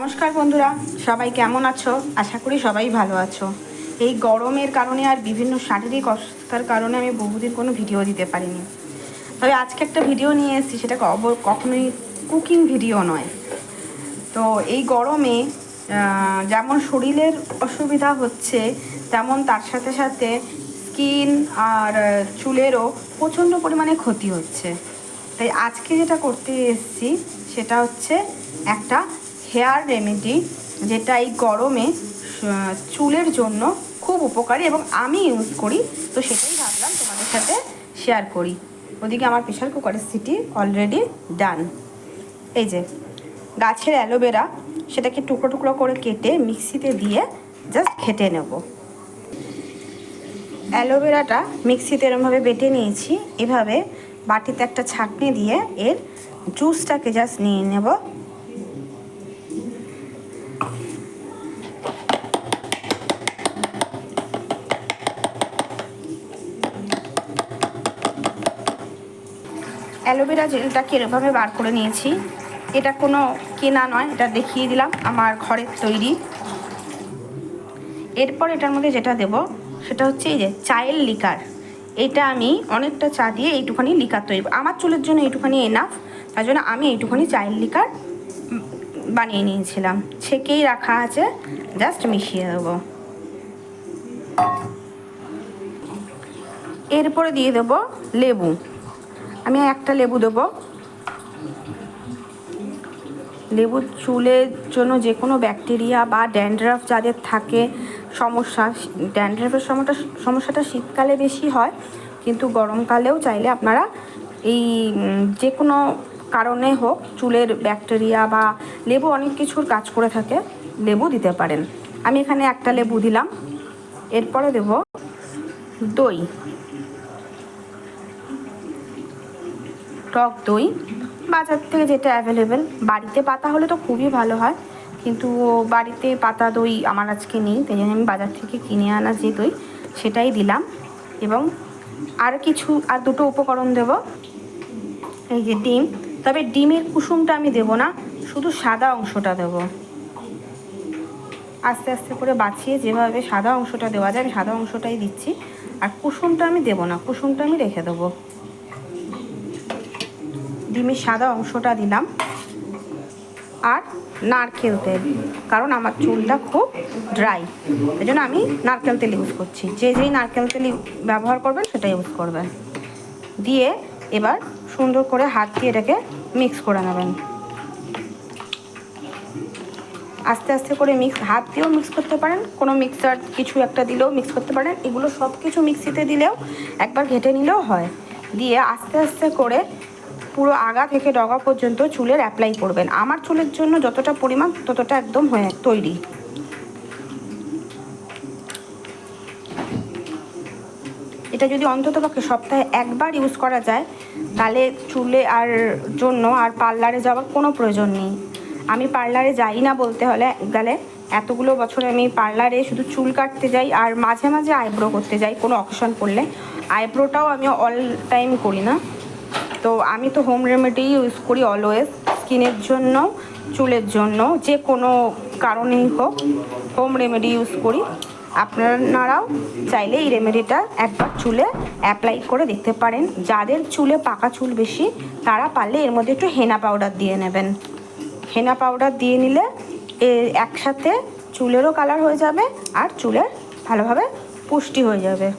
নমস্কার বন্ধুরা, সবাই কেমন আছো? আশা করি সবাই ভালো আছো। এই গরমের কারণে আর বিভিন্ন শারীরিক অসুস্থতার কারণে আমি বহুদিন কোনো ভিডিও দিতে পারিনি। তবে আজকে একটা ভিডিও নিয়ে এসেছি, সেটা কখনোই কুকিং ভিডিও নয়। তো এই গরমে যেমন শরীরের অসুবিধা হচ্ছে, তেমন তার সাথে সাথে স্কিন আর চুলেরও প্রচণ্ড পরিমাণে ক্ষতি হচ্ছে। তাই আজকে যেটা করতে এসেছি সেটা হচ্ছে একটা হেয়ার রেমেডি, যেটা এই গরমে চুলের জন্য খুব উপকারী এবং আমি ইউজ করি। তো সেটাই ভাবলাম তোমাদের সাথে শেয়ার করি। ওদিকে আমার প্রেশার কুকারের সিটি অলরেডি ডান। এই যে গাছের অ্যালোভেরা, সেটাকে টুকরো টুকরো করে কেটে মিক্সিতে দিয়ে জাস্ট ঘেটে নেব। অ্যালোভেরাটা মিক্সিতে এরমভাবে বেটে নিয়েছি। এভাবে বাটিতে একটা ছাঁকনি দিয়ে এর জুসটাকে জাস্ট নিয়ে নেব। অ্যালোভেরা জেলটাকে এরকমভাবে বার করে নিয়েছি। এটা কোনো কেনা নয়, এটা দেখিয়ে দিলাম আমার ঘরের তৈরি। এরপর এটার মধ্যে যেটা দেব সেটা হচ্ছে এই যে চায়ের লিকার। এটা আমি অনেকটা চা দিয়ে এইটুখানি লিকার তৈরি, আমার চুলের জন্য এইটুখানি এনাফ, তার জন্য আমি এইটুখানি চায়ের লিকার বানিয়ে নিয়েছিলাম। ছেঁকেই রাখা আছে, জাস্ট মিশিয়ে দেবো। এরপরে দিয়ে দেব লেবু। আমি একটা লেবু দেবো। লেবু চুলের জন্য যে কোনো ব্যাকটেরিয়া বা ড্যান্ড্রাফ যাদের থাকে সমস্যা, ড্যান্ড্রাফের সমস্যাটা শীতকালে বেশি হয়, কিন্তু গরমকালেও চাইলে আপনারা এই যে কোনো কারণে হোক চুলের ব্যাকটেরিয়া বা লেবু অনেক কিছুর কাজ করে থাকে, লেবু দিতে পারেন। আমি এখানে একটা লেবু দিলাম। এরপরে দেব দই, টক দই, বাজার থেকে যেটা অ্যাভেলেবেল। বাড়িতে পাতা হলে তো খুবই ভালো হয়, কিন্তু বাড়িতে পাতা দই আমার আজকে নেই, তাই জন্য আমি বাজার থেকে কিনে আনা যে দই সেটাই দিলাম। এবং আর দুটো উপকরণ দেব। এই যে ডিম, তবে ডিমের কুসুমটা আমি দেব না, শুধু সাদা অংশটা দেব। আস্তে আস্তে করে বাছিয়ে যেভাবে সাদা অংশটা দেওয়া যায় আমি সাদা অংশটাই দিচ্ছি, আর কুসুমটা আমি দেব না, কুসুমটা আমি রেখে দেবো। ডিমের সাদা অংশটা দিলাম। আর নারকেল তেল, কারণ আমার চুলটা খুব ড্রাই, এই জন্য আমি নারকেল তেল ইউজ করছি। যেই নারকেল তেল ব্যবহার করবেন সেটা ইউজ করবেন। দিয়ে এবার সুন্দর করে হাত দিয়ে এটাকে মিক্স করে নেবেন। আস্তে আস্তে করে হাত দিয়েও মিক্স করতে পারেন, কোনো মিক্সার কিছু একটা দিলেও মিক্স করতে পারেন। এগুলো সব কিছু মিক্সিতে দিলেও একবার ঘেটে নিলেও হয়। দিয়ে আস্তে আস্তে করে পুরো আগা থেকে ডগা পর্যন্ত চুলের অ্যাপ্লাই করবেন। আমার চুলের জন্য যতটা পরিমাণ ততটা একদম হয়ে তৈরি। এটা যদি অন্ততপক্ষে সপ্তাহে একবার ইউজ করা যায়, তাহলে চুলে আর জন্য আর পার্লারে যাওয়ার কোনো প্রয়োজন নেই। আমি পার্লারে যাই না বলতে গেলে, এতগুলো বছরে আমি পার্লারে শুধু চুল কাটতে যাই আর মাঝে মাঝে আইব্রো করতে যাই কোনো অকেশন পড়লে। আইব্রোটাও আমি অল টাইম করি না। তো আমি তো হোম রেমেডি ইউজ করি অলওয়েজ, স্কিনের জন্য, চুলের জন্য, যে কোনো কারণেই হোক হোম রেমেডি ইউজ করি। আপনারাও চাইলে এই রেমেডিটা একবার চুলে অ্যাপ্লাই করে দেখতে পারেন। যাদের চুলে পাকা চুল বেশি তারা পারলে এর মধ্যে একটু হেনা পাউডার দিয়ে নেবেন। হেনা পাউডার দিয়ে নিলে একসাথে চুলেরও কালার হয়ে যাবে আর চুলের ভালোভাবে পুষ্টি হয়ে যাবে।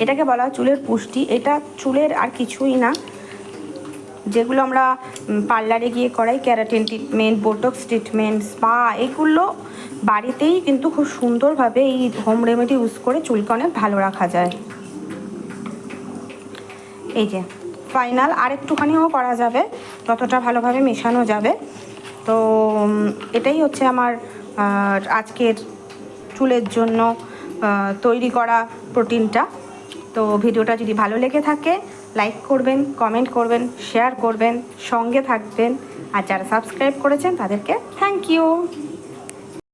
এটাকে বলা হয় চুলের পুষ্টি। এটা চুলের আর কিছুই না, যেগুলো আমরা পার্লারে গিয়ে করাই, keratin treatment, botox treatment, spa, এগুলো বাড়িতেই কিন্তু খুব সুন্দরভাবে এই হোম রেমেডি ইউজ করে চুলকে অনেক ভালো রাখা যায়। এই যে ফাইনাল আর একটুখানিও করা যাবে, ততটা ভালোভাবে মেশানো যাবে। তো এটাই হচ্ছে আমার আজকের চুলের জন্য তৈরি করা প্রোটিনটা। তো ভিডিওটা যদি ভালো লেগে থাকে লাইক করবেন, কমেন্ট করবেন, শেয়ার করবেন, সঙ্গে থাকবেন। আর যারা সাবস্ক্রাইব করেছেন তাদেরকে থ্যাংক ইউ।